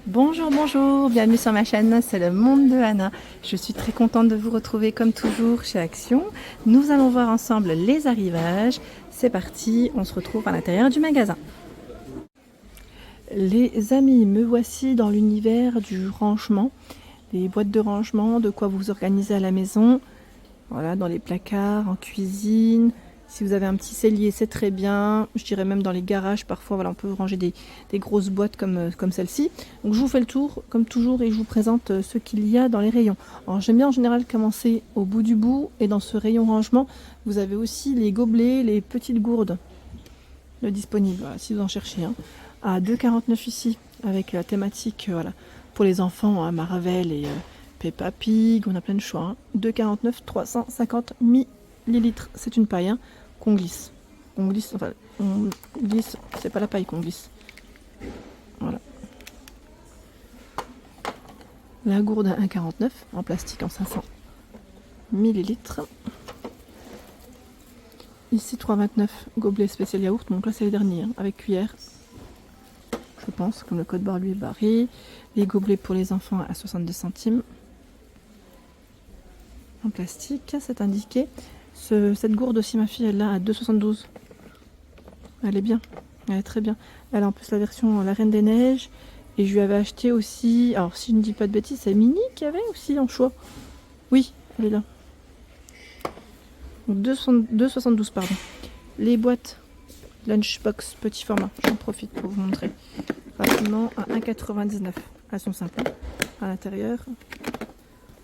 Bonjour, bonjour, bienvenue sur ma chaîne, c'est le monde de Anna. Je suis très contente de vous retrouver comme toujours chez Action. Nous allons voir ensemble les arrivages. C'est parti, on se retrouve à l'intérieur du magasin. Les amis, me voici dans l'univers du rangement. Les boîtes de rangement, de quoi vous organiser à la maison. Voilà, dans les placards, en cuisine. Si vous avez un petit cellier, c'est très bien. Je dirais même dans les garages, parfois, voilà, on peut ranger des grosses boîtes comme celle-ci. Donc je vous fais le tour, comme toujours, et je vous présente ce qu'il y a dans les rayons. Alors j'aime bien en général commencer au bout du bout, et dans ce rayon rangement, vous avez aussi les gobelets, les petites gourdes de disponibles, voilà, si vous en cherchez un. À 2,49 ici, avec la thématique, voilà, pour les enfants, hein, Marvel et Peppa Pig, on a plein de choix. Hein. 2,49, 350 millilitres, c'est une paille. Hein. Qu'on glisse. On glisse, c'est pas la paille qu'on glisse. Voilà. La gourde à 1,49 en plastique en 500 millilitres. Ici 3,29 gobelet spécial yaourt, donc là c'est les derniers, hein, avec cuillère. Je pense, comme le code barre lui est barré. Les gobelets pour les enfants à 62 centimes. En plastique, c'est indiqué. Cette gourde aussi, ma fille, elle l'a à 2,72. Elle est bien, elle est très bien. Elle a en plus la version La Reine des Neiges. Et je lui avais acheté aussi, alors si je ne dis pas de bêtises, c'est Mini qu'il y avait aussi en choix. Oui, elle est là. 2,72 pardon. Les boîtes Lunchbox petit format, j'en profite pour vous montrer rapidement à 1,99. Elles sont simples à l'intérieur.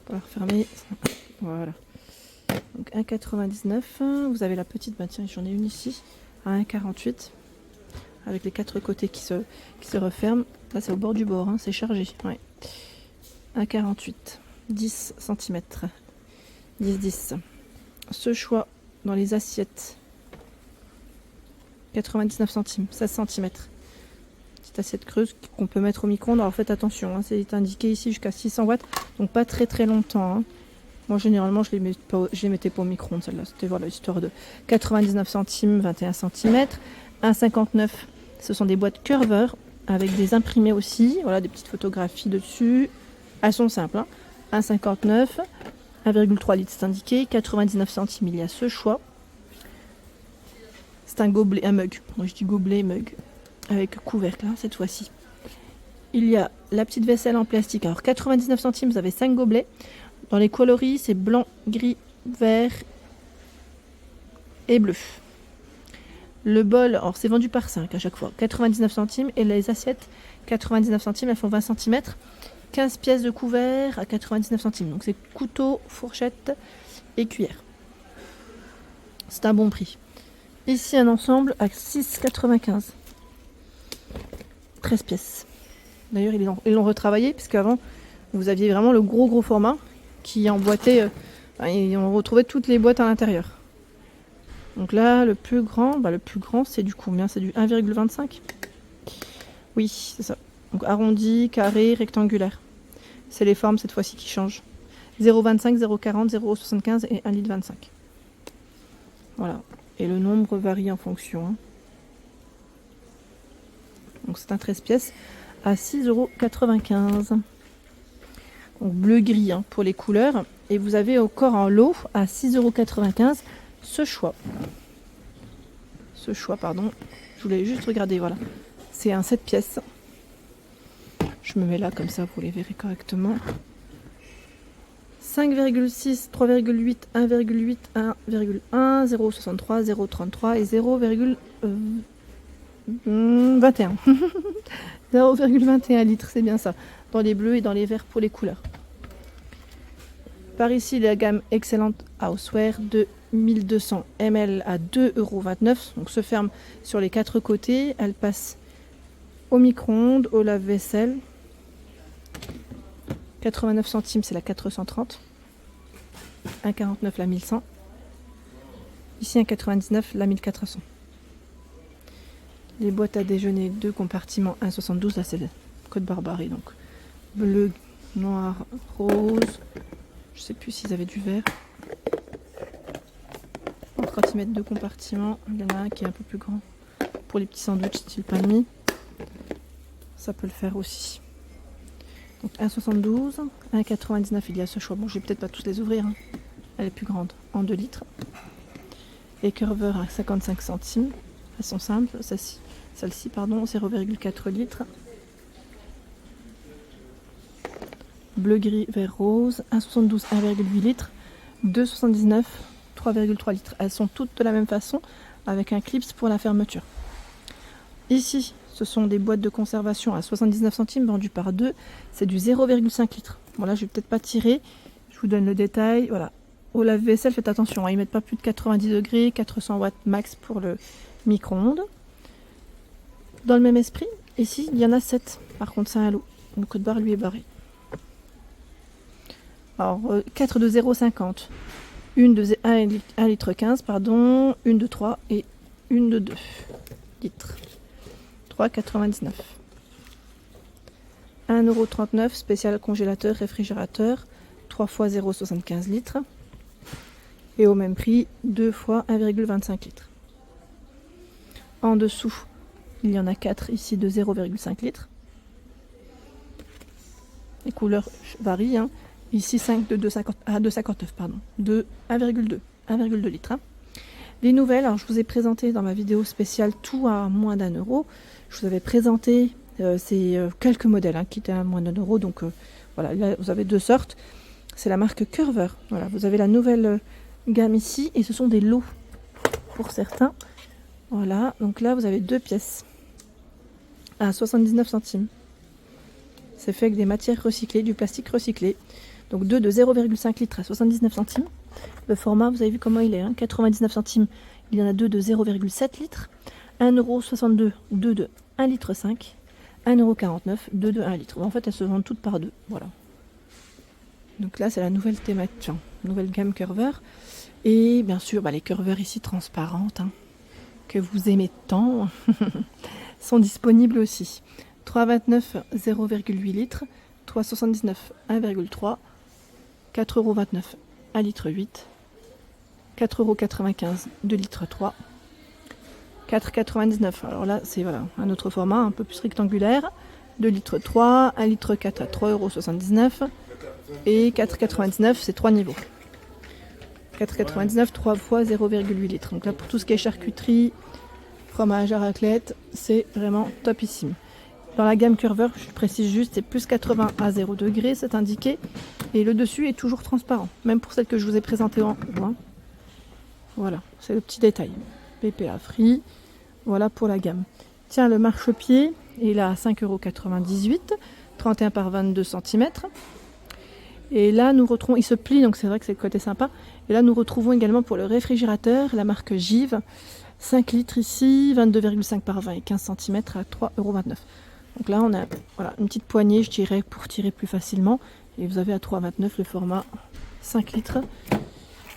Pour la refermer, voilà. Donc 1,99. Vous avez la petite, bah tiens, j'en ai une ici à 1,48 avec les quatre côtés qui se referment. Là, c'est au bord du bord, hein, c'est chargé. Ouais. 1,48, 10 cm, 10. Ce choix dans les assiettes, 99 centimes, 16 cm. Petite assiette creuse qu'on peut mettre au micro-ondes. Alors faites attention, hein, c'est indiqué ici jusqu'à 600 watts, donc pas très longtemps. Hein. Moi, généralement, je les mettais pas au micro-ondes, celle-là. C'était voilà, histoire de 99 centimes, 21 cm. 1,59, ce sont des boîtes Curver avec des imprimés aussi. Voilà, des petites photographies dessus. Elles sont simples. Hein. 1,59, 1,3 litres, c'est indiqué. 99 centimes, il y a ce choix. C'est un gobelet, un mug. Moi, je dis gobelet, mug. Avec couvercle, hein, cette fois-ci. Il y a la petite vaisselle en plastique. Alors, 99 centimes, vous avez 5 gobelets. Dans les coloris, c'est blanc, gris, vert et bleu. Le bol, alors c'est vendu par 5 à chaque fois, 99 centimes. Et les assiettes, 99 centimes, elles font 20 cm. 15 pièces de couvert à 99 centimes. Donc c'est couteau, fourchette et cuillère. C'est un bon prix. Ici, un ensemble à 6,95. 13 pièces. D'ailleurs, ils l'ont retravaillé, puisque avant, vous aviez vraiment le gros format qui emboîtait, et on retrouvait toutes les boîtes à l'intérieur. Donc là, le plus grand, c'est du combien? C'est du 1,25. Oui, c'est ça. Donc arrondi, carré, rectangulaire. C'est les formes cette fois-ci qui changent. 0,25, 0,40, 0,75 et 1,25 litre. Voilà. Et le nombre varie en fonction. Hein. Donc c'est un 13 pièces à 6,95 €. Donc bleu-gris, hein, pour les couleurs. Et vous avez encore en lot à 6,95 € ce choix. Je voulais juste regarder, voilà. C'est un 7 pièces. Je me mets là, comme ça, vous les verrez correctement. 5,6, 3,8, 1,8, 1,1, 0,63, 0,33 et 0,21. 0,21 litres, c'est bien ça. Dans les bleus et dans les verts pour les couleurs. Par ici, la gamme Excellent Houseware de 1200 ml à 2,29 €. Donc se ferme sur les quatre côtés. Elle passe au micro-ondes, au lave-vaisselle. 89 centimes, c'est la 430. 1,49 la 1100. Ici 1,99 la 1400. Les boîtes à déjeuner, 2 compartiments, 1,72. Là, c'est le code barbaré. Donc bleu, noir, rose. Je sais plus s'ils avaient du vert. On pourra y mettre 2 compartiments. Il y en a un qui est un peu plus grand pour les petits sandwichs style palmier. Ça peut le faire aussi. Donc 1,72, 1,99, il y a ce choix. Bon, je vais peut-être pas tous les ouvrir, hein. Elle est plus grande, en 2 litres. Et Curver à 55 centimes, elles sont simples. Celle-ci, pardon, 0,4 litres. Bleu, gris, vert, rose, 1,72, 1,8 litres. 2,79, 3,3 litres. Elles sont toutes de la même façon, avec un clips pour la fermeture. Ici, ce sont des boîtes de conservation à 79 centimes vendues par 2. C'est du 0,5 litres. Bon là, je vais peut-être pas tirer. Je vous donne le détail. Voilà. Au lave-vaisselle, faites attention, hein, ils mettent pas plus de 90 degrés, 400 watts max pour le micro-ondes. Dans le même esprit, ici, il y en a 7. Par contre, c'est un lot. Le code barre lui est barré. Alors, 4 de 0,50. Une de 1,15 litre, pardon. Une de 3 et une de 2 litres. 3,99. 1,39 €, spécial congélateur, réfrigérateur. 3 fois 0,75 litres. Et au même prix, 2 fois 1,25 litres. En dessous, il y en a 4 ici de 0,5 litres. Les couleurs varient, hein. Ici 5 de 2,59, pardon, de 1,2 litres. Hein. Les nouvelles, alors je vous ai présenté dans ma vidéo spéciale tout à moins d'1 €. Je vous avais présenté quelques modèles, hein, qui étaient à moins d'1 €. Donc voilà, là, vous avez 2 sortes. C'est la marque Curver. Voilà, vous avez la nouvelle gamme ici et ce sont des lots pour certains. Voilà, donc là vous avez 2 pièces à 79 centimes. C'est fait avec des matières recyclées, du plastique recyclé. Donc 2 de 0,5 litres à 79 centimes. Le format, vous avez vu comment il est, hein, 99 centimes. Il y en a 2 de 0,7 litres. 1,62 €, 2 de 1,5 litre. 1,49 €, 2 de 1 litre. En fait, elles se vendent toutes par 2. Voilà. Donc là, c'est la nouvelle thématique, nouvelle gamme Curver. Et bien sûr, les Curver ici transparentes, hein, que vous aimez tant, sont disponibles aussi. 3,29 €, 0,8 litres. 3,79 €, 1,3. 4,29 €, 1 litre 8. 4,95 €, 2 litres 3. 4,99 €. Alors là, c'est voilà, un autre format, un peu plus rectangulaire. 2 litres 3, 1 litre 4 à 3,79 €. Et 4,99 €, c'est 3 niveaux. 4,99 €, 3 fois 0,8 litres. Donc là, pour tout ce qui est charcuterie, fromage à raclette, c'est vraiment topissime. Dans la gamme Curver, je précise juste, c'est plus 80 à 0 degrés, c'est indiqué. Et le dessus est toujours transparent, même pour celle que je vous ai présentée en haut. Hein. Voilà, c'est le petit détail. PPA free, voilà pour la gamme. Tiens, le marchepied, il est à 5,98 €, 31 par 22 cm. Et là, nous retrouvons, il se plie, donc c'est vrai que c'est le côté sympa. Et là, nous retrouvons également pour le réfrigérateur, la marque Giv, 5 litres ici, 22,5 par 20 et 15 cm à 3,29 €. Donc là, on a voilà, une petite poignée, je dirais, pour tirer plus facilement. Et vous avez à 3,29 € le format 5 litres.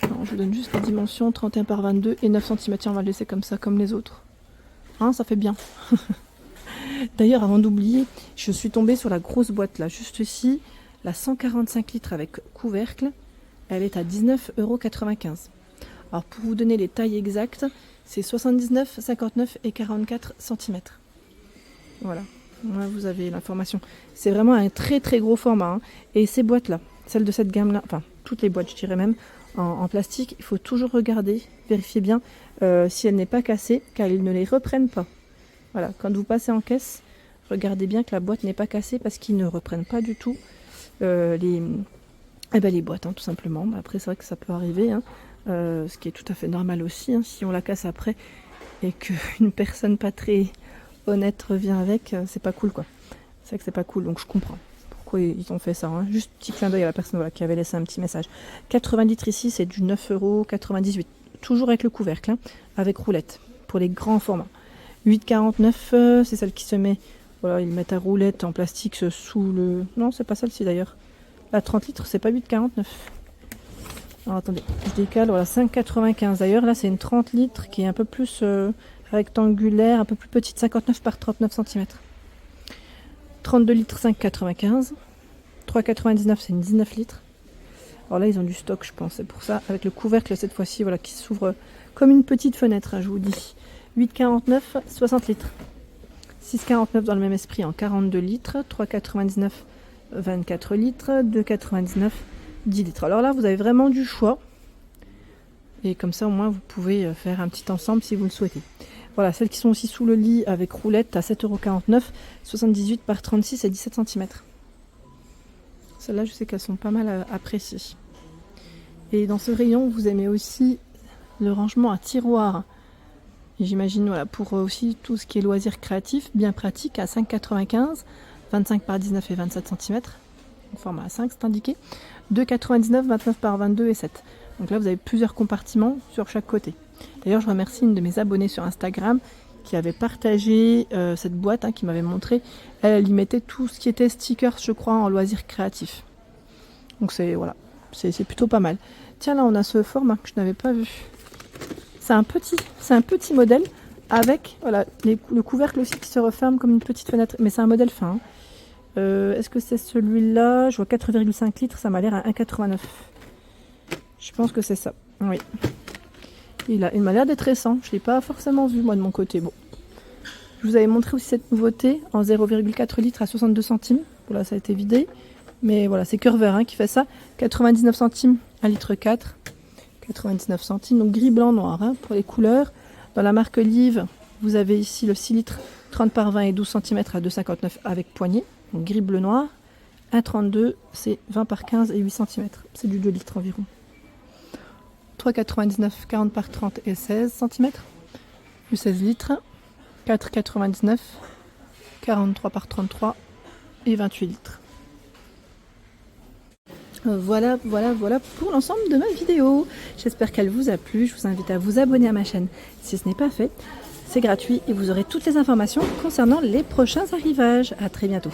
Alors, je vous donne juste les dimensions, 31 par 22 et 9 cm. Tiens, on va le laisser comme ça, comme les autres. Hein, ça fait bien. D'ailleurs, avant d'oublier, je suis tombée sur la grosse boîte là, juste ici. La 145 litres avec couvercle, elle est à 19,95 €. Alors pour vous donner les tailles exactes, c'est 79, 59 et 44 cm. Voilà, là, vous avez l'information. C'est vraiment un très très gros format. Hein. Et ces boîtes-là, celles de cette gamme-là, enfin toutes les boîtes je dirais même, en plastique, il faut toujours regarder, vérifier bien si elle n'est pas cassée, car ils ne les reprennent pas. Voilà, quand vous passez en caisse, regardez bien que la boîte n'est pas cassée parce qu'ils ne reprennent pas du tout les boîtes, hein, tout simplement. Après, c'est vrai que ça peut arriver, hein, ce qui est tout à fait normal aussi, hein, si on la casse après et qu'une personne pas très honnête revient avec, c'est pas cool, quoi. C'est vrai que c'est pas cool, donc je comprends pourquoi ils ont fait ça. Hein. Juste petit clin d'œil à la personne voilà, qui avait laissé un petit message. 80 litres ici, c'est du 9,98 €, toujours avec le couvercle, hein, avec roulette, pour les grands formats. 8,49 €, c'est celle qui se met... Voilà, ils mettent à roulette en plastique sous le... Non, c'est pas celle-ci d'ailleurs. La 30 litres, c'est pas 8,49 €. Alors attendez, je décale. Voilà, 5,95 €. D'ailleurs, là, c'est une 30 litres qui est un peu plus rectangulaire, un peu plus petite. 59 par 39 cm. 32 litres, 5,95 €. 3,99 €, c'est une 19 litres. Alors là, ils ont du stock, je pense. C'est pour ça, avec le couvercle, cette fois-ci, voilà, qui s'ouvre comme une petite fenêtre, hein, je vous dis. 8,49 €, 60 litres. 6,49 € dans le même esprit en 42 litres, 3,99 24 litres, 2,99, 10 litres. Alors là, vous avez vraiment du choix. Et comme ça, au moins, vous pouvez faire un petit ensemble si vous le souhaitez. Voilà, celles qui sont aussi sous le lit avec roulette à 7,49 €, 78 par 36 et 17 cm. Celles-là, je sais qu'elles sont pas mal appréciées. Et dans ce rayon, vous aimez aussi le rangement à tiroir. J'imagine, voilà, pour aussi tout ce qui est loisirs créatifs, bien pratique, à 5,95 €, 25 par 19 et 27 cm. Format A5, c'est indiqué. 2,99 €, 29 par 22 et 7. Donc là, vous avez plusieurs compartiments sur chaque côté. D'ailleurs, je remercie une de mes abonnées sur Instagram qui avait partagé cette boîte, qui m'avait montré. Elle y mettait tout ce qui était stickers, je crois, en loisirs créatifs. Donc c'est voilà, c'est plutôt pas mal. Tiens, là, on a ce format que je n'avais pas vu. C'est un petit modèle avec voilà, le couvercle aussi qui se referme comme une petite fenêtre. Mais c'est un modèle fin. Est-ce que c'est celui-là? Je vois 4,5 litres, ça m'a l'air à 1,89 €. Je pense que c'est ça, oui. Il m'a l'air d'être récent, je ne l'ai pas forcément vu moi de mon côté. Bon. Je vous avais montré aussi cette nouveauté en 0,4 litres à 62 centimes. Voilà, ça a été vidé. Mais voilà, c'est Curver qui fait ça. 99 centimes, 1,4 litre. 99 centimes, donc gris, blanc, noir pour les couleurs. Dans la marque Live, vous avez ici le 6 litres, 30 par 20 et 12 cm à 2,59 € avec poignée. Donc gris, bleu, noir. 1,32, c'est 20 par 15 et 8 cm. C'est du 2 litres environ. 3,99, 40 par 30 et 16 cm. Du 16 litres. 4,99, 43 par 33 et 28 litres. Voilà pour l'ensemble de ma vidéo. J'espère qu'elle vous a plu. Je vous invite à vous abonner à ma chaîne si ce n'est pas fait. C'est gratuit et vous aurez toutes les informations concernant les prochains arrivages. À très bientôt.